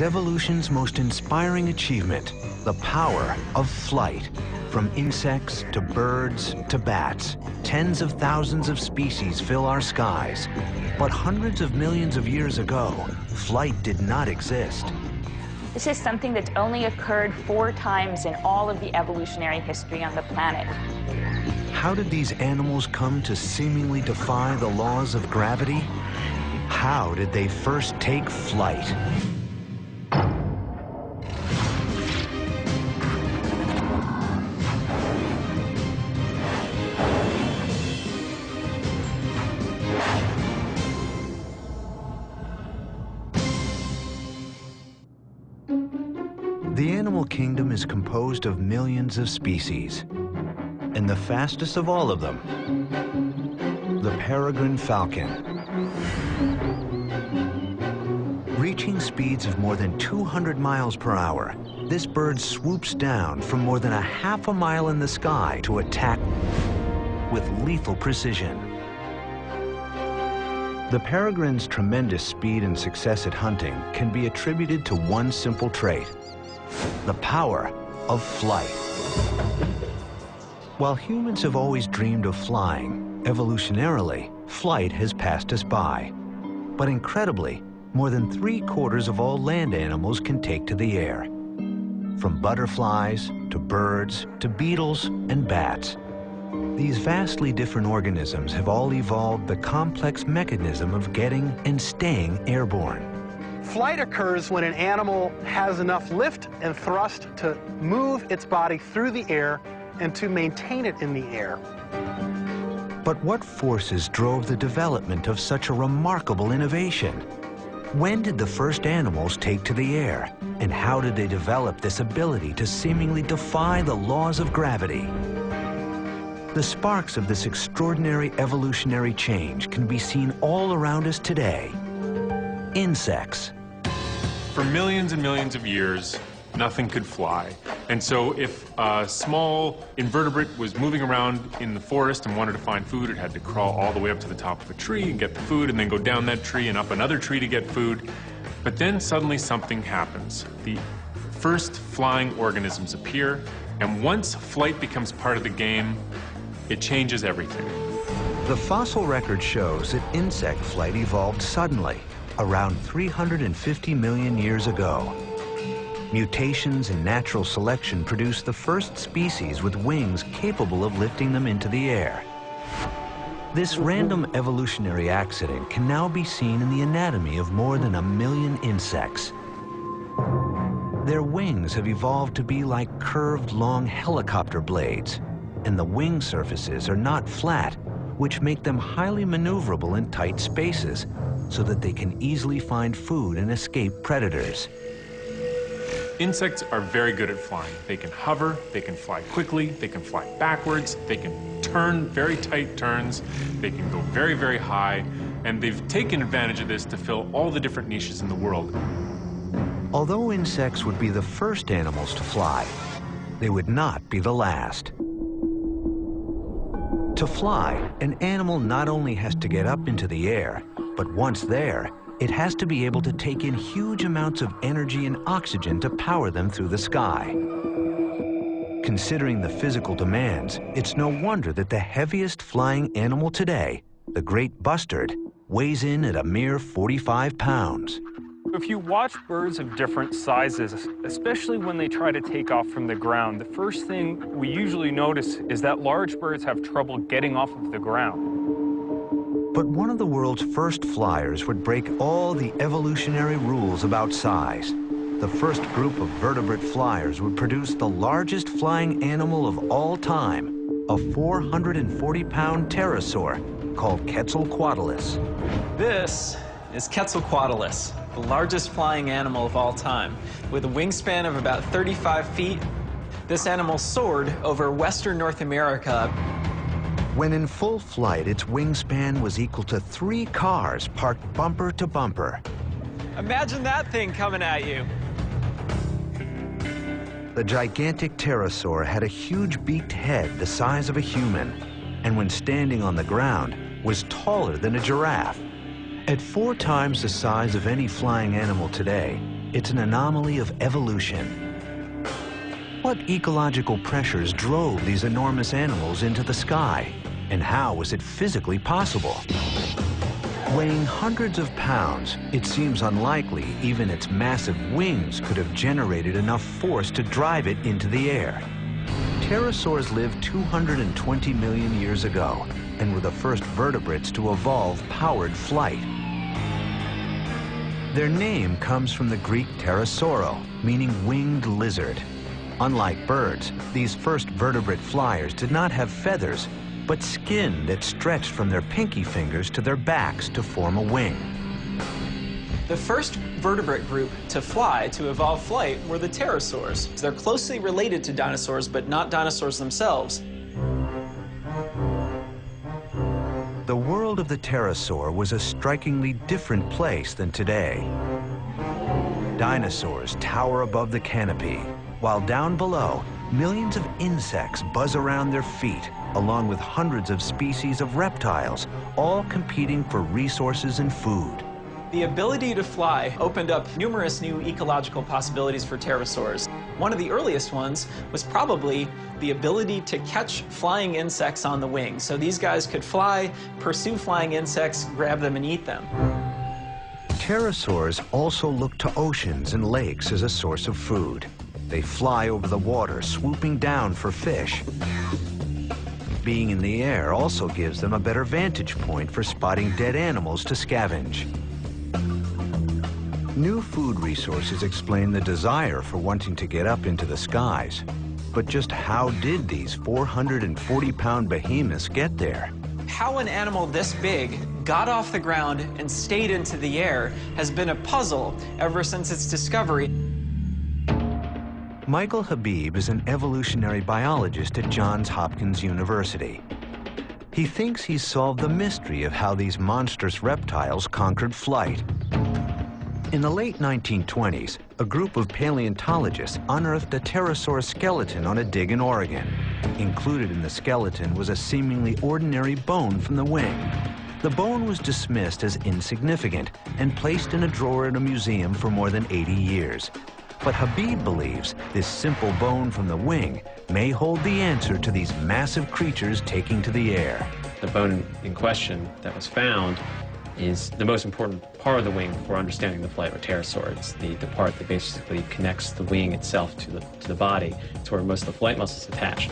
Evolution's most inspiring achievement, the power of flight. From insects to birds to bats, tens of thousands of species fill our skies. But hundreds of millions of years ago, flight did not exist. This is something that's only occurred 4 times in all of the evolutionary history on the planet. How did these animals come to seemingly defy the laws of gravity? How did they first take flight? The animal kingdom is composed of millions of species, and the fastest of all of them, the peregrine falcon. Reaching speeds of more than 200 miles per hour, this bird swoops down from more than half a mile in the sky to attack with lethal precision. The peregrine's tremendous speed and success at hunting can be attributed to one simple trait: the power of flight. While humans have always dreamed of flying, evolutionarily, flight has passed us by. But incredibly, more than 3/4 of all land animals can take to the air. From butterflies to birds to beetles and bats. These vastly different organisms have all evolved the complex mechanism of getting and staying airborne. Flight occurs when an animal has enough lift and thrust to move its body through the air and to maintain it in the air. But what forces drove the development of such a remarkable innovation? When did the first animals take to the air? And how did they develop this ability to seemingly defy the laws of gravity? The sparks of this extraordinary evolutionary change can be seen all around us today. Insects. For millions and millions of years, nothing could fly. And so if a small invertebrate was moving around in the forest and wanted to find food, it had to crawl all the way up to the top of a tree and get the food, and then go down that tree and up another tree to get food. But then suddenly something happens. The first flying organisms appear, and once flight becomes part of the game, it changes everything. The fossil record shows that insect flight evolved suddenly, around 350 million years ago. Mutations and natural selection produced the first species with wings capable of lifting them into the air. This random evolutionary accident can now be seen in the anatomy of more than 1 million insects. Their wings have evolved to be like curved, long helicopter blades, and the wing surfaces are not flat, which make them highly maneuverable in tight spaces, so that they can easily find food and escape predators. Insects are very good at flying. They can hover, they can fly quickly, they can fly backwards, they can turn very tight turns, they can go very, very high, and they've taken advantage of this to fill all the different niches in the world. Although insects would be the first animals to fly, they would not be the last. To fly, an animal not only has to get up into the air, but once there, it has to be able to take in huge amounts of energy and oxygen to power them through the sky. Considering the physical demands, it's no wonder that the heaviest flying animal today, the great bustard, weighs in at a mere 45 pounds. If you watch birds of different sizes, especially when they try to take off from the ground, the first thing we usually notice is that large birds have trouble getting off of the ground. But one of the world's first flyers would break all the evolutionary rules about size. The first group of vertebrate flyers would produce the largest flying animal of all time, a 440-pound pterosaur called Quetzalcoatlus. This is Quetzalcoatlus, the largest flying animal of all time. With a wingspan of about 35 feet, this animal soared over western North America. When in full flight, its wingspan was equal to 3 cars parked bumper to bumper. Imagine that thing coming at you. The gigantic pterosaur had a huge beaked head the size of a human, and when standing on the ground, was taller than a giraffe. At 4 times the size of any flying animal today, it's an anomaly of evolution. What ecological pressures drove these enormous animals into the sky? And how was it physically possible? Weighing hundreds of pounds, it seems unlikely even its massive wings could have generated enough force to drive it into the air. Pterosaurs lived 220 million years ago and were the first vertebrates to evolve powered flight. Their name comes from the Greek pterosauro, meaning winged lizard. Unlike birds, these first vertebrate flyers did not have feathers, but skin that stretched from their pinky fingers to their backs to form a wing. The first vertebrate group to fly, to evolve flight, were the pterosaurs. They're closely related to dinosaurs, but not dinosaurs themselves. The world of the pterosaur was a strikingly different place than today. Dinosaurs tower above the canopy, while down below, millions of insects buzz around their feet, along with hundreds of species of reptiles, all competing for resources and food. The ability to fly opened up numerous new ecological possibilities for pterosaurs. One of the earliest ones was probably the ability to catch flying insects on the wing. So these guys could fly, pursue flying insects, grab them and eat them. Pterosaurs also look to oceans and lakes as a source of food. They fly over the water, swooping down for fish. Being in the air also gives them a better vantage point for spotting dead animals to scavenge. New food resources explain the desire for wanting to get up into the skies. But just how did these 440-pound behemoths get there? How an animal this big got off the ground and stayed into the air has been a puzzle ever since its discovery. Michael Habib is an evolutionary biologist at Johns Hopkins University. He thinks he's solved the mystery of how these monstrous reptiles conquered flight. In the late 1920s, a group of paleontologists unearthed a pterosaur skeleton on a dig in Oregon. Included in the skeleton was a seemingly ordinary bone from the wing. The bone was dismissed as insignificant and placed in a drawer at a museum for more than 80 years. But Habib believes this simple bone from the wing may hold the answer to these massive creatures taking to the air. The bone in question that was found is the most important part of the wing for understanding the flight of a pterosaur. It's the part that basically connects the wing itself to the body. It's where most of the flight muscles attach.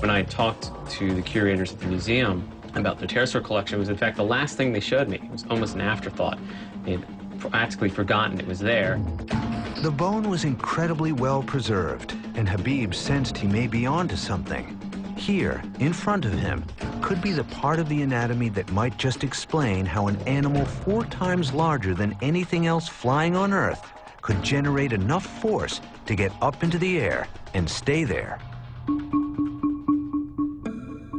When I talked to the curators at the museum about the pterosaur collection, it was in fact the last thing they showed me. It was almost an afterthought. They'd practically forgotten it was there. The bone was incredibly well preserved, and Habib sensed he may be onto something. Here, in front of him, could be the part of the anatomy that might just explain how an animal 4 times larger than anything else flying on Earth could generate enough force to get up into the air and stay there.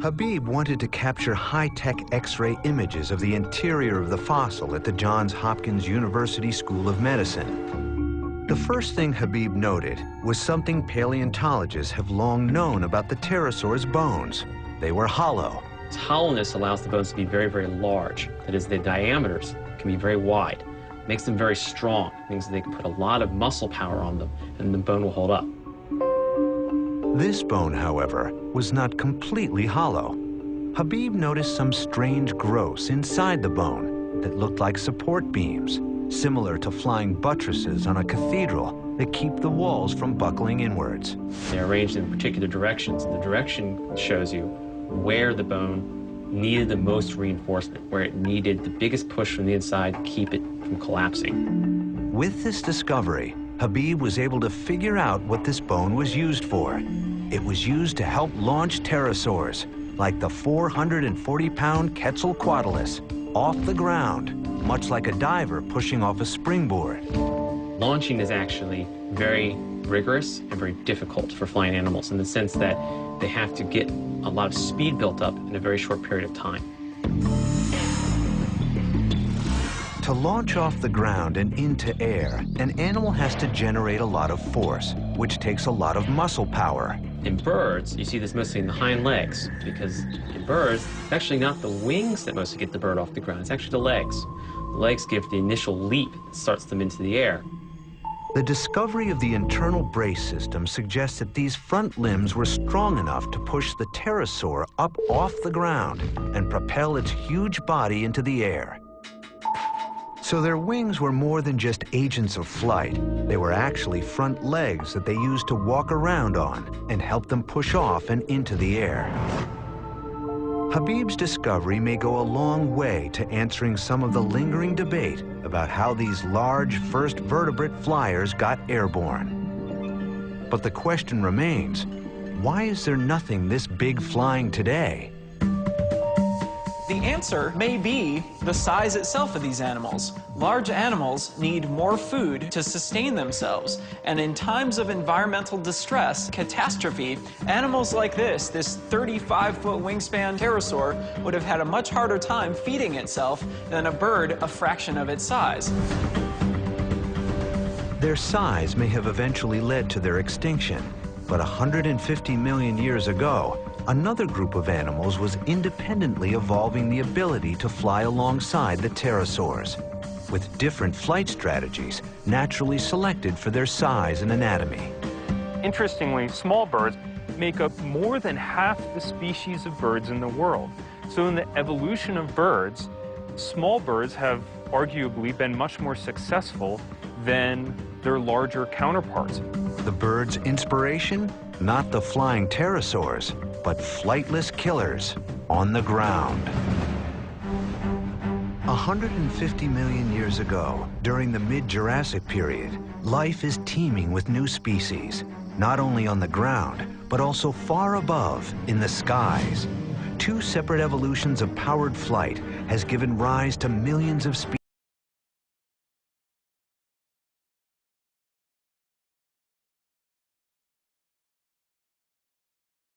Habib wanted to capture high-tech X-ray images of the interior of the fossil at the Johns Hopkins University School of Medicine. The first thing Habib noted was something paleontologists have long known about the pterosaur's bones. They were hollow. Its hollowness allows the bones to be very, very large. That is, the diameters can be very wide. It makes them very strong. It means they can put a lot of muscle power on them, and the bone will hold up. This bone, however, was not completely hollow. Habib noticed some strange growths inside the bone that looked like support beams, similar to flying buttresses on a cathedral that keep the walls from buckling inwards. They're arranged in particular directions, and the direction shows you where the bone needed the most reinforcement, where it needed the biggest push from the inside to keep it from collapsing. With this discovery, Habib was able to figure out what this bone was used for. It was used to help launch pterosaurs, like the 440-pound Quetzalcoatlus, off the ground, much like a diver pushing off a springboard. Launching is actually very rigorous and very difficult for flying animals in the sense that they have to get a lot of speed built up in a very short period of time. To launch off the ground and into air, an animal has to generate a lot of force, which takes a lot of muscle power. In birds, you see this mostly in the hind legs, because in birds, it's actually not the wings that mostly get the bird off the ground, it's actually the legs. The legs give the initial leap that starts them into the air. The discovery of the internal brace system suggests that these front limbs were strong enough to push the pterosaur up off the ground and propel its huge body into the air. So their wings were more than just agents of flight. They were actually front legs that they used to walk around on and help them push off and into the air. Habib's discovery may go a long way to answering some of the lingering debate about how these large first vertebrate flyers got airborne. But the question remains, why is there nothing this big flying today? The answer may be the size itself of these animals. Large animals need more food to sustain themselves, and in times of environmental distress, catastrophe, animals like this 35-foot wingspan pterosaur would have had a much harder time feeding itself than a bird a fraction of its size. Their size may have eventually led to their extinction, but 150 million years ago, another group of animals was independently evolving the ability to fly alongside the pterosaurs, with different flight strategies naturally selected for their size and anatomy. Interestingly, small birds make up more than half the species of birds in the world. So in the evolution of birds, small birds have arguably been much more successful than their larger counterparts. The bird's inspiration? Not the flying pterosaurs, but flightless killers on the ground. 150 million years ago, during the mid-Jurassic period, life is teeming with new species, not only on the ground, but also far above in the skies. Two separate evolutions of powered flight has given rise to millions of species.